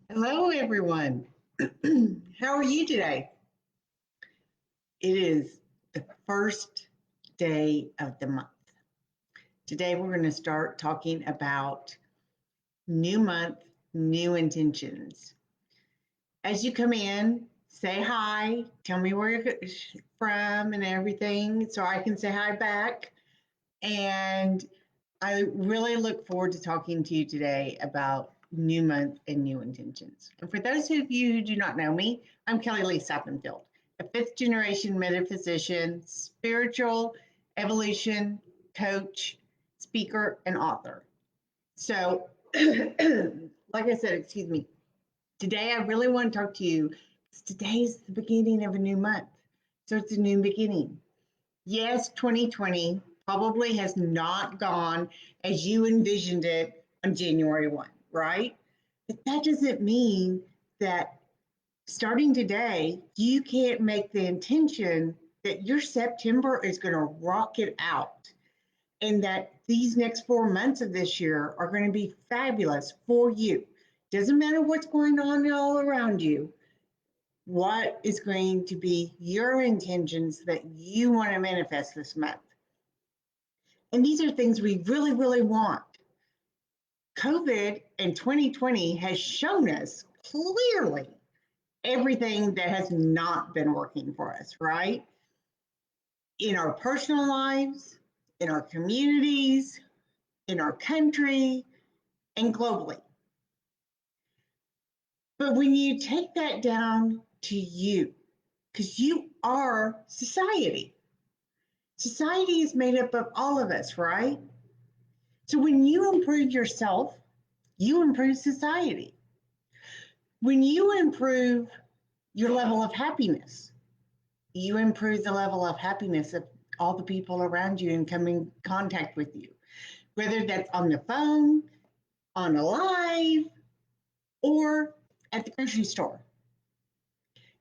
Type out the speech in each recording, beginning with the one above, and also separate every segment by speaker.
Speaker 1: Hello, everyone. How are you today? It is the first day of the month. Today, we're going to start talking about new month, new intentions. As you come in, say hi, tell me where you're from and everything so I can say hi back. And I really look forward to talking to you today about new month and new intentions. And for those of you who do not know me, I'm Kelly Lee Sappenfield, a fifth generation metaphysician, spiritual evolution coach, speaker, and author. So, like I said, excuse me, today I really want to talk to you because today is the beginning of a new month. So it's a new beginning. Yes, 2020 probably has not gone as you envisioned it on January 1, right? But that doesn't mean that starting today, you can't make the intention that your September is going to rock it out and that these next 4 months of this year are going to be fabulous for you. Doesn't matter what's going on all around you, what is going to be your intentions that you want to manifest this month. And these are things we really, really want. COVID and 2020 has shown us clearly everything that has not been working for us, right? In our personal lives, in our communities, in our country, and globally. But when you take that down to you, because you are society, society is made up of all of us, right? So when you improve yourself, you improve society. When you improve your level of happiness, you improve the level of happiness of all the people around you and come in contact with you, whether that's on the phone, on a live, or at the grocery store.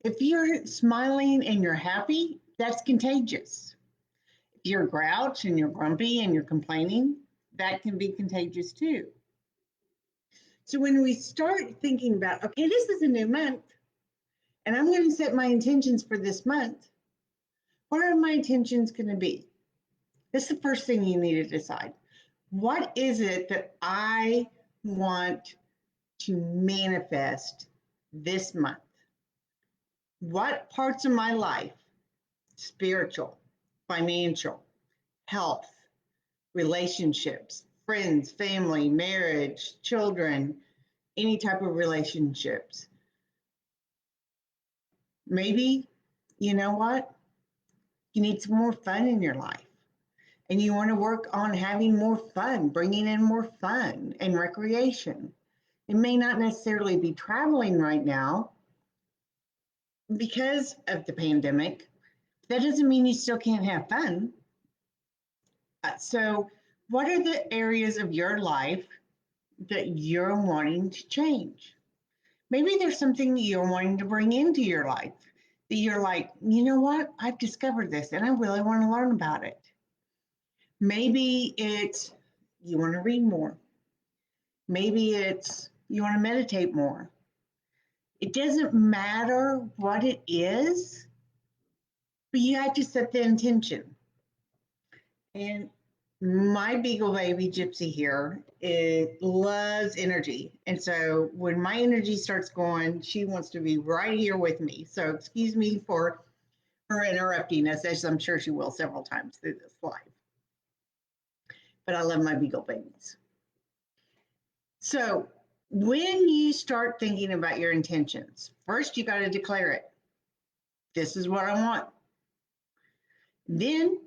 Speaker 1: If you're smiling and you're happy, that's contagious. If you're grouch and you're grumpy and you're complaining, that can be contagious too. So when we start thinking about, okay, this is a new month, and I'm going to set my intentions for this month, what are my intentions going to be? That's the first thing you need to decide. What is it that I want to manifest this month? What parts of my life, spiritual, financial, health, relationships, friends, family, marriage, children, any type of relationships? Maybe, you know what? You need some more fun in your life. And you want to work on having more fun, bringing in more fun and recreation. It may not necessarily be traveling right now because of the pandemic. That doesn't mean you still can't have fun. So, what are the areas of your life that you're wanting to change? Maybe there's something you're wanting to bring into your life that you're like, you know what? I've discovered this and I really want to learn about it. Maybe it's you want to read more. Maybe it's you want to meditate more. It doesn't matter what it is, but you have to set the intention. And my beagle baby Gypsy here, it loves energy. And so when my energy starts going, she wants to be right here with me. So excuse me for her interrupting us, as I'm sure she will several times through this live. But I love my beagle babies. So when you start thinking about your intentions, first you got to declare it. This is what I want. Then,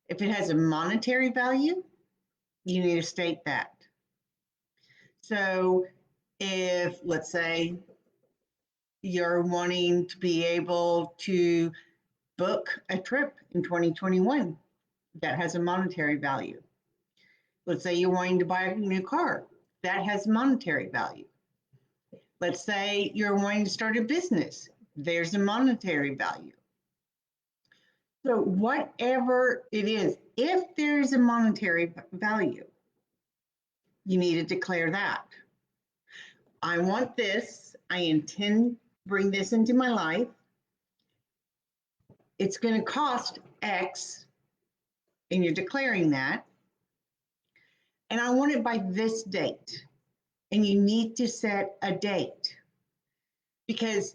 Speaker 1: if it has a monetary value, you need to state that. So, if let's say you're wanting to be able to book a trip in 2021 that has a monetary value. Let's say you're wanting to buy a new car that has monetary value. Let's say you're wanting to start a business, there's a monetary value. So, whatever it is, if there's a monetary value, you need to declare that. I want this I intend to bring this into my life. It's going to cost X, and you're declaring that. And I want it by this date. And you need to set a date because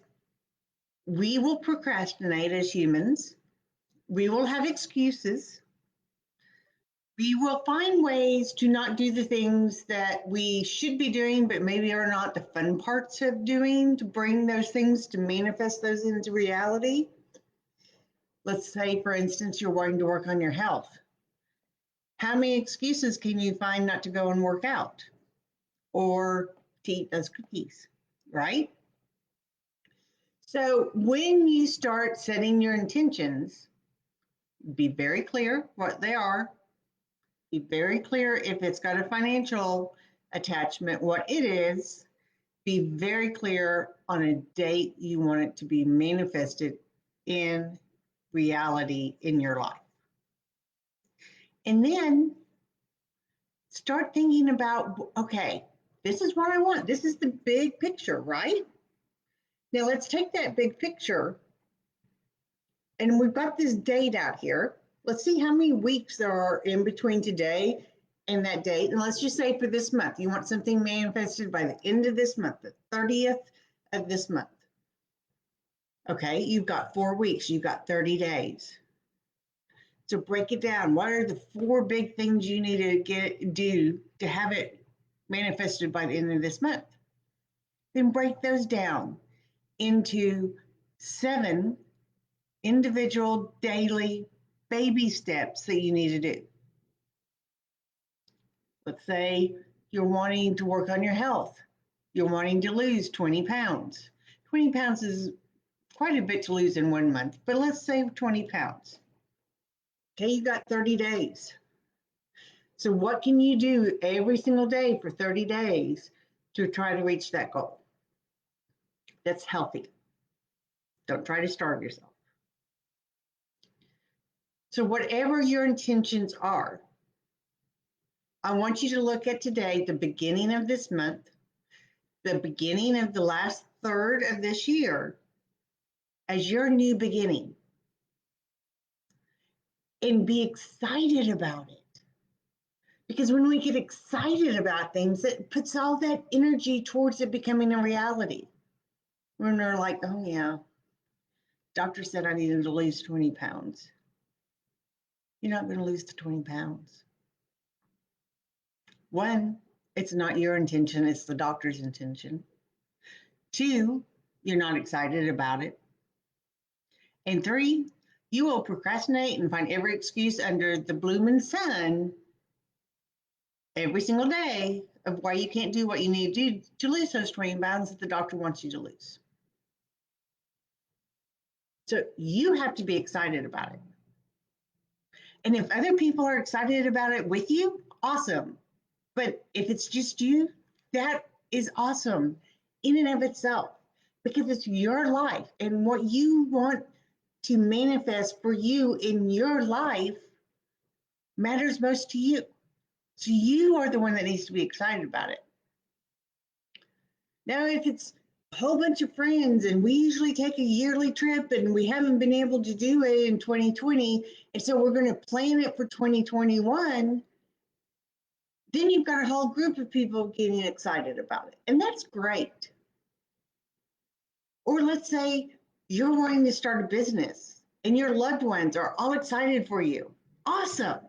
Speaker 1: we will procrastinate as humans. We will have excuses. We will find ways to not do the things that we should be doing, but maybe are not the fun parts of doing, to bring those things, to manifest those into reality. Let's say, for instance, you're wanting to work on your health. How many excuses can you find not to go and work out or to eat those cookies, right? So when you start setting your intentions, be very clear what they are. Be very clear if it's got a financial attachment, what it is. Be very clear on a date you want it to be manifested in reality in your life. And then start thinking about, okay, this is what I want. This is the big picture, right? Now let's take that big picture, and we've got this date out here. Let's see how many weeks there are in between today and that date. And let's just say for this month, you want something manifested by the end of this month, the 30th of this month. Okay, you've got 4 weeks, you've got 30 days. So break it down. What are the 4 big things you need to do to have it manifested by the end of this month? Then break those down into 7 individual daily baby steps that you need to do. Let's say you're wanting to work on your health. You're wanting to lose 20 pounds. 20 pounds is quite a bit to lose in 1 month, but let's say 20 pounds. Okay, you got 30 days. So what can you do every single day for 30 days to try to reach that goal? That's healthy. Don't try to starve yourself. So whatever your intentions are, I want you to look at today, the beginning of this month, the beginning of the last third of this year, as your new beginning, and be excited about it. Because when we get excited about things, it puts all that energy towards it becoming a reality. When we're like, oh yeah, doctor said I needed to lose 20 pounds. You're not going to lose the 20 pounds. 1, it's not your intention, it's the doctor's intention. 2, you're not excited about it. And 3, you will procrastinate and find every excuse under the blooming sun every single day of why you can't do what you need to do to lose those 20 pounds that the doctor wants you to lose. So you have to be excited about it. And if other people are excited about it with you, awesome. But if it's just you, that is awesome in and of itself, because it's your life, and what you want to manifest for you in your life matters most to you. So you are the one that needs to be excited about it. Now, if it's a whole bunch of friends and we usually take a yearly trip and we haven't been able to do it in 2020, and so we're going to plan it for 2021, then you've got a whole group of people getting excited about it. And that's great. Or let's say you're wanting to start a business and your loved ones are all excited for you. Awesome.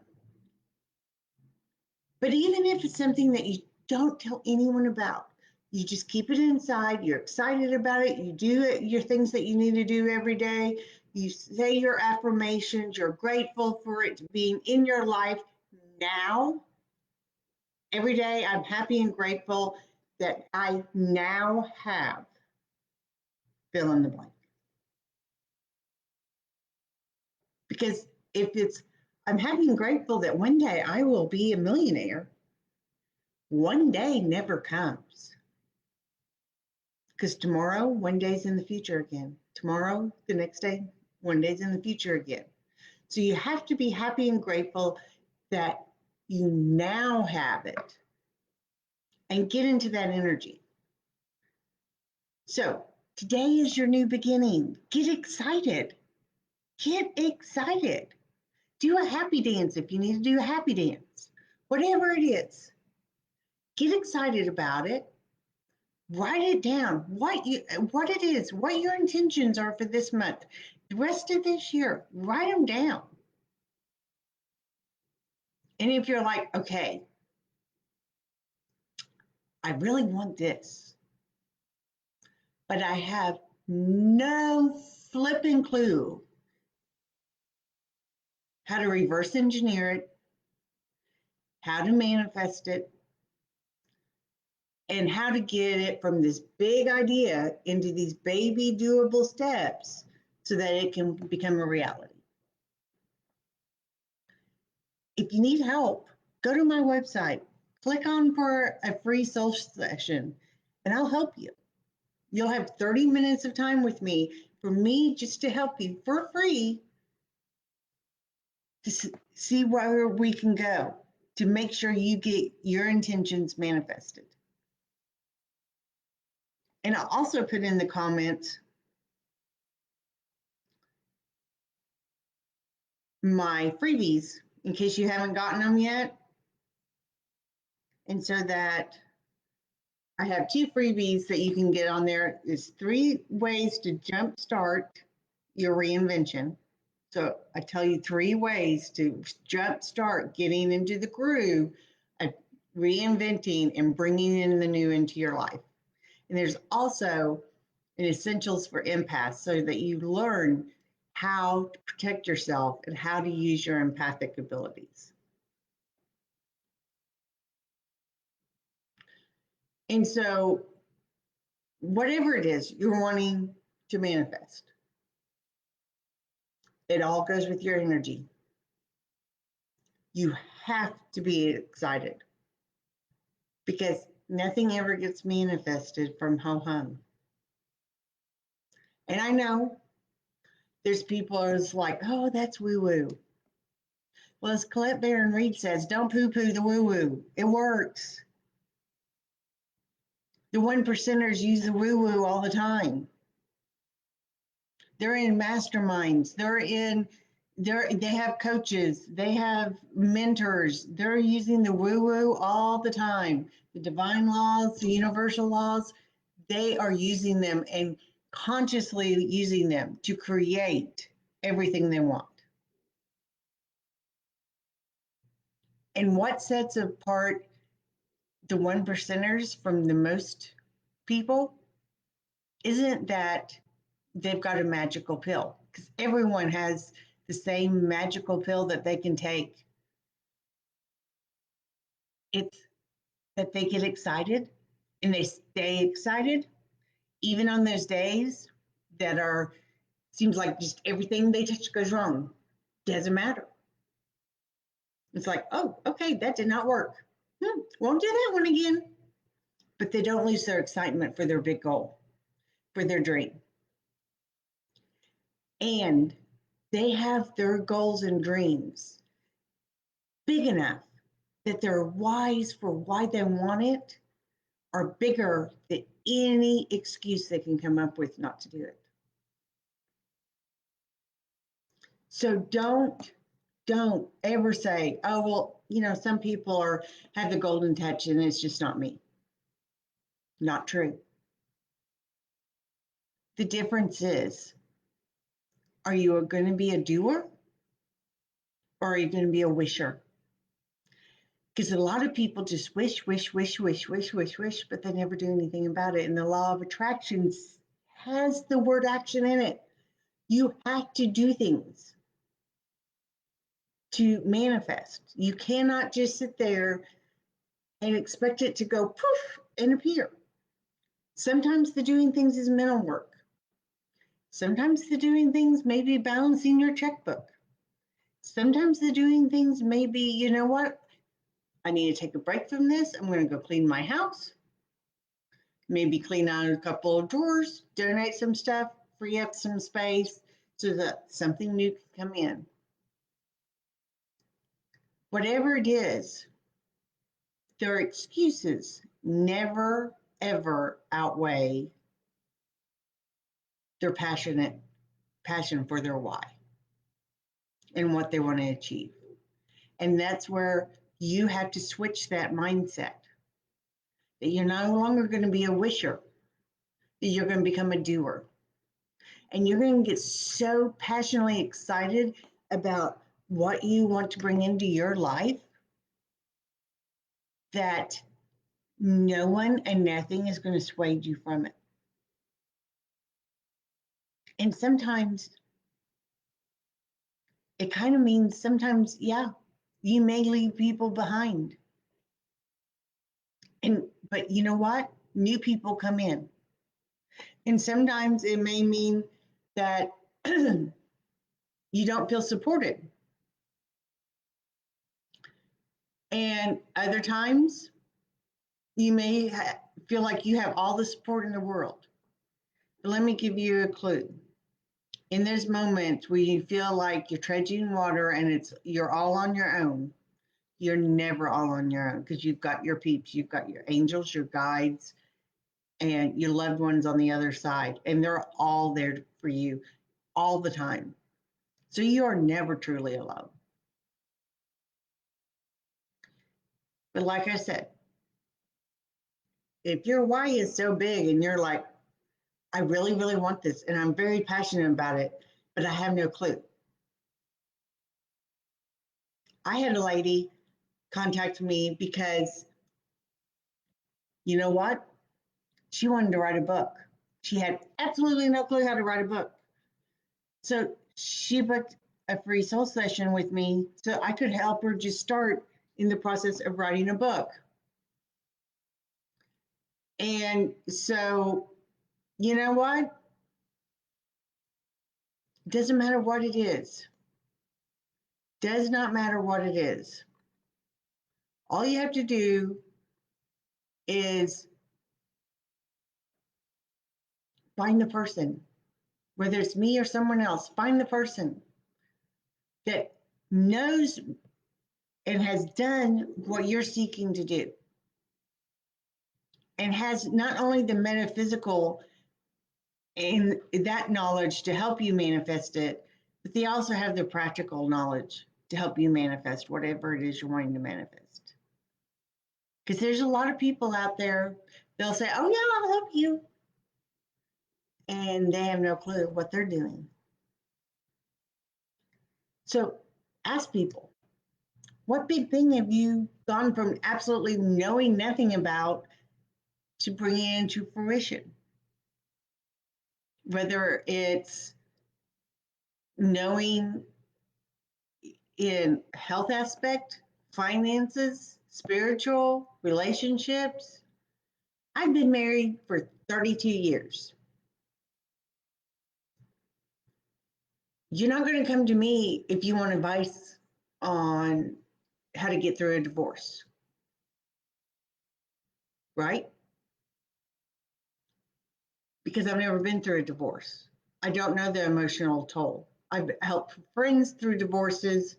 Speaker 1: But even if it's something that you don't tell anyone about, you just keep it inside, you're excited about it, you do it, your things that you need to do every day, you say your affirmations, you're grateful for it being in your life now. Every day I'm happy and grateful that I now have, fill in the blank. Because if it's, I'm happy and grateful that one day I will be a millionaire, one day never comes. Because tomorrow, one day's in the future again. Tomorrow, the next day, one day's in the future again. So you have to be happy and grateful that you now have it and get into that energy. So today is your new beginning. Get excited. Get excited. Do a happy dance if you need to do a happy dance. Whatever it is, get excited about it. Write it down. What it is, what your intentions are for this month. The rest of this year, write them down. And if you're like, okay, I really want this, but I have no flipping clue how to reverse engineer it, how to manifest it, and how to get it from this big idea into these baby doable steps so that it can become a reality. If you need help, go to my website, click on for a free soul session, and I'll help you. You'll have 30 minutes of time with me for me just to help you for free to see where we can go to make sure you get your intentions manifested. And I'll also put in the comments my freebies in case you haven't gotten them yet. And so that I have 2 freebies that you can get on there. There's 3 ways to jumpstart your reinvention. So I tell you 3 ways to jumpstart getting into the groove of reinventing and bringing in the new into your life. And there's also an essentials for empaths so that you learn how to protect yourself and how to use your empathic abilities. And so whatever it is you're wanting to manifest, it all goes with your energy. You have to be excited because nothing ever gets manifested from ho-hum. And I know there's people who's like, oh, that's woo-woo. Well, as Colette Baron Reed says, don't poo-poo the woo-woo. It works. The 1%ers use the woo-woo all the time. They're in masterminds. They have coaches. They have mentors. They're using the woo-woo all the time. The divine laws, the universal laws, they are using them and consciously using them to create everything they want. And what sets apart the 1%ers from the most people isn't that they've got a magical pill, because everyone has the same magical pill that they can take. It's that they get excited and they stay excited, even on those days that seems like just everything they touch goes wrong. Doesn't matter. It's like, oh, okay, that did not work. Won't do that one again. But they don't lose their excitement for their big goal, for their dream. And they have their goals and dreams big enough that their whys for why they want it are bigger than any excuse they can come up with not to do it. So don't ever say, oh, well, some people have the golden touch and it's just not me. Not true. The difference is, are you going to be a doer or are you going to be a wisher? Because a lot of people just wish, but they never do anything about it. And the law of attraction has the word action in it. You have to do things to manifest. You cannot just sit there and expect it to go poof and appear. Sometimes the doing things is mental work. Sometimes the doing things may be balancing your checkbook. Sometimes the doing things may be, you know what? I need to take a break from this. I'm going to go clean my house. Maybe clean out a couple of drawers, donate some stuff, free up some space so that something new can come in. Whatever it is, their excuses never, ever outweigh their passion for their why and what they want to achieve. And that's where you have to switch that mindset that you're no longer going to be a wisher, that you're going to become a doer. And you're going to get so passionately excited about what you want to bring into your life that no one and nothing is going to sway you from it. And sometimes it kind of means sometimes, yeah, you may leave people behind. But you know what? New people come in. And sometimes it may mean that you don't feel supported. And other times you may feel like you have all the support in the world. But let me give you a clue. In those moments where you feel like you're treading water and you're all on your own, you're never all on your own because you've got your peeps, you've got your angels, your guides, and your loved ones on the other side. And they're all there for you all the time. So you are never truly alone. But like I said, if your why is so big and you're like, I really, really want this and I'm very passionate about it, but I have no clue. I had a lady contact me because, you know what? She wanted to write a book. She had absolutely no clue how to write a book. So she booked a free soul session with me so I could help her just start in the process of writing a book. And so, you know what? It doesn't matter what it is. Does not matter what it is. All you have to do is find the person, whether it's me or someone else, find the person that knows and has done what you're seeking to do and has not only the metaphysical and that knowledge to help you manifest it, but they also have the practical knowledge to help you manifest whatever it is you're wanting to manifest. Because there's a lot of people out there, they'll say, oh yeah, I'll help you. And they have no clue what they're doing. So ask people, what big thing have you gone from absolutely knowing nothing about to bringing into fruition? Whether it's knowing in health aspect, finances, spiritual, relationships. I've been married for 32 years. You're not going to come to me if you want advice on how to get through a divorce, right? Because I've never been through a divorce. I don't know the emotional toll. I've helped friends through divorces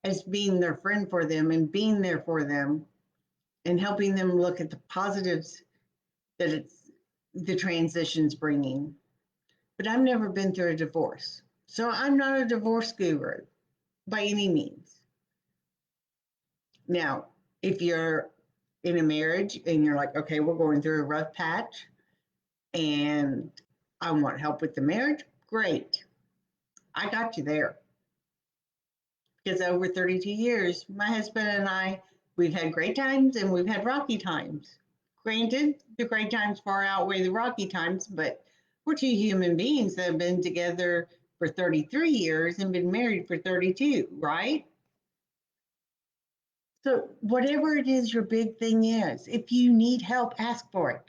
Speaker 1: as being their friend for them and being there for them and helping them look at the positives that the transition's bringing. But I've never been through a divorce. So I'm not a divorce guru by any means. Now, if you're in a marriage and you're like, okay, we're going through a rough patch and I want help with the marriage, great. I got you there. Because over 32 years, my husband and I, we've had great times and we've had rocky times. Granted, the great times far outweigh the rocky times, but we're two human beings that have been together for 33 years and been married for 32, right? So whatever it is your big thing is, if you need help, ask for it.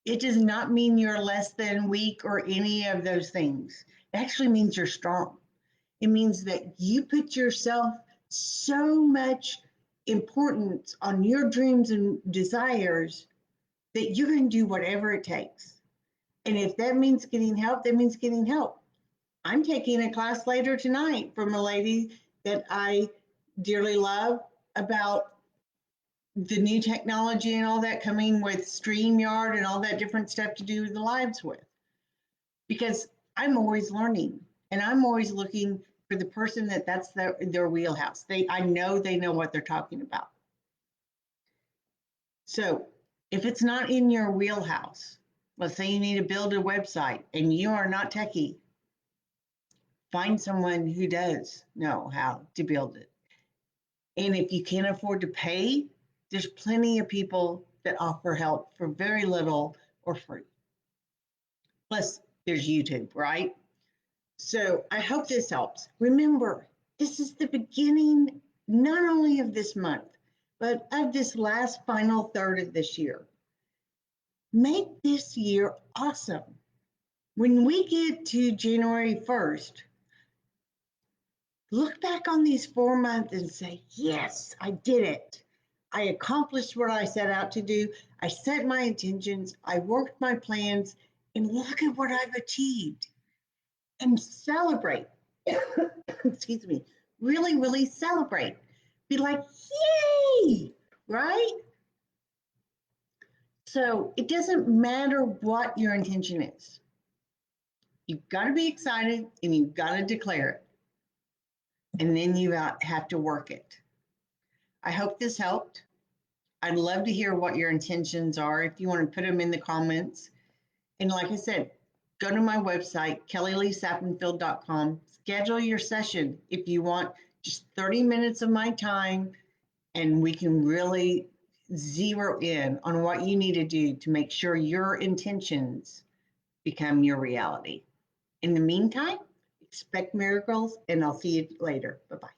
Speaker 1: It does not mean you're less than weak or any of those things. It actually means you're strong. It means that you put yourself so much importance on your dreams and desires that you're going to do whatever it takes. And if that means getting help, that means getting help. I'm taking a class later tonight from a lady that I dearly love about the new technology and all that coming with StreamYard and all that different stuff to do the lives with. Because I'm always learning, and I'm always looking for the person that's their wheelhouse. I know they know what they're talking about. So if it's not in your wheelhouse, let's say you need to build a website and you are not techie, find someone who does know how to build it. And if you can't afford to pay, there's plenty of people that offer help for very little or free. Plus, there's YouTube, right? So I hope this helps. Remember, this is the beginning not only of this month, but of this last final third of this year. Make this year awesome. When we get to January 1st, look back on these 4 months and say, yes, I did it. I accomplished what I set out to do. I set my intentions. I worked my plans, and look at what I've achieved. And celebrate. Excuse me. Really, really celebrate. Be like, yay, right? So it doesn't matter what your intention is. You've got to be excited and you've got to declare it. And then you have to work it. I hope this helped. I'd love to hear what your intentions are if you want to put them in the comments. And like I said, go to my website, kellyleesappenfield.com. Schedule your session if you want just 30 minutes of my time, and we can really zero in on what you need to do to make sure your intentions become your reality. In the meantime, expect miracles, and I'll see you later. Bye-bye.